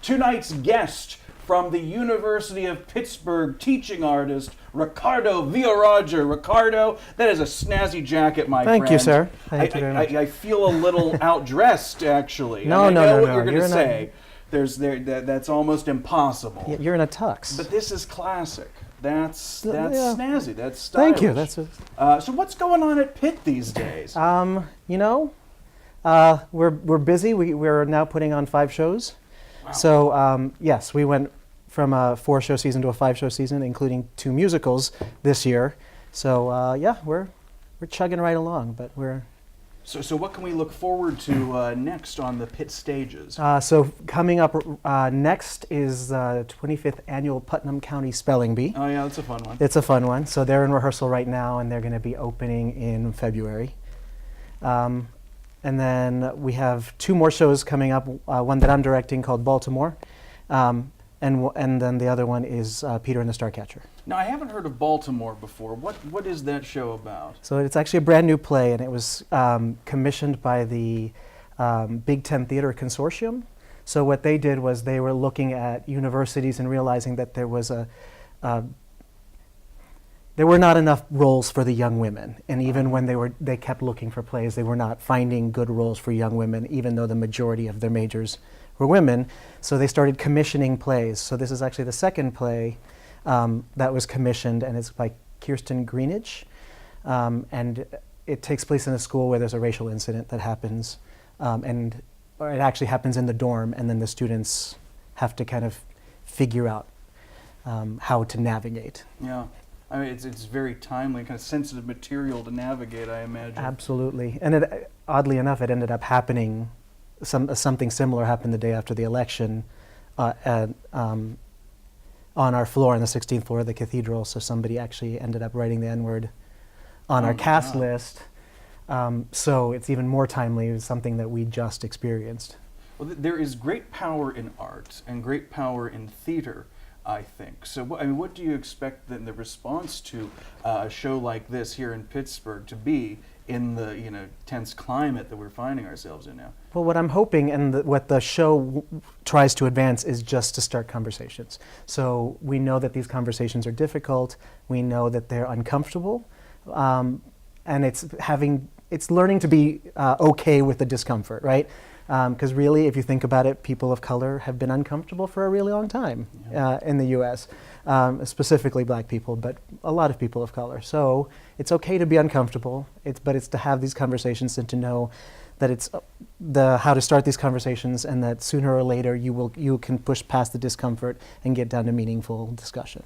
Tonight's guest from the University of Pittsburgh, teaching artist RICARDO VILA-ROGER. RICARDO, that is a snazzy jacket, my friend. Thank you, sir. Thank you very much. I feel a little outdressed, actually. No, I know no, what no. you're going to say. That's almost impossible. You're in a tux. But this is classic. That's Yeah. snazzy. That's stylish. Thank you. That's so what's going on at Pitt these days? you know, we're busy. We're now putting on 5 shows. Wow. So yes, we went from a 4-show season to a 5-show season, including 2 musicals this year. So yeah, we're chugging right along. But we're So what can we look forward to next on the Pitt stages? so coming up next is the 25th annual Putnam County Spelling Bee. Oh yeah, that's a fun one. It's a fun one. So they're in rehearsal right now, and they're going to be opening in February. And then we have 2 more shows coming up. One that I'm directing called Baltimore, and then the other one is Peter and the Starcatcher. Now I haven't heard of Baltimore before. What is that show about? So it's actually a brand new play, and it was commissioned by the Big Ten Theater Consortium. So what they did was they were looking at universities and realizing that there was there were not enough roles for the young women, and even when they kept looking for plays, they were not finding good roles for young women, even though the majority of their majors were women. So they started commissioning plays. So this is actually the second play that was commissioned, and it's by Kirsten Greenidge, and it takes place in a school where there's a racial incident that happens, or it actually happens in the dorm, and then the students have to kind of figure out how to navigate. Yeah. I mean, it's very timely, kind of sensitive material to navigate, I imagine. Absolutely. And oddly enough, it ended up happening, something similar happened the day after the election on our floor, on the 16th floor of the cathedral. So somebody actually ended up writing the N-word on our cast list. So it's even more timely. It was something that we just experienced. Well, there is great power in art and great power in theater, I think. So, what do you expect the response to a show like this here in Pittsburgh to be in the tense climate that we're finding ourselves in now? Well, what I'm hoping, and what the show tries to advance, is just to start conversations. So we know that these conversations are difficult. We know that they're uncomfortable, and it's learning to be okay with the discomfort, right? Because really, if you think about it, people of color have been uncomfortable for a really long time in the U.S., specifically black people, but a lot of people of color. So it's okay to be uncomfortable, but it's to have these conversations and to know that it's how to start these conversations, and that sooner or later you can push past the discomfort and get down to meaningful discussion.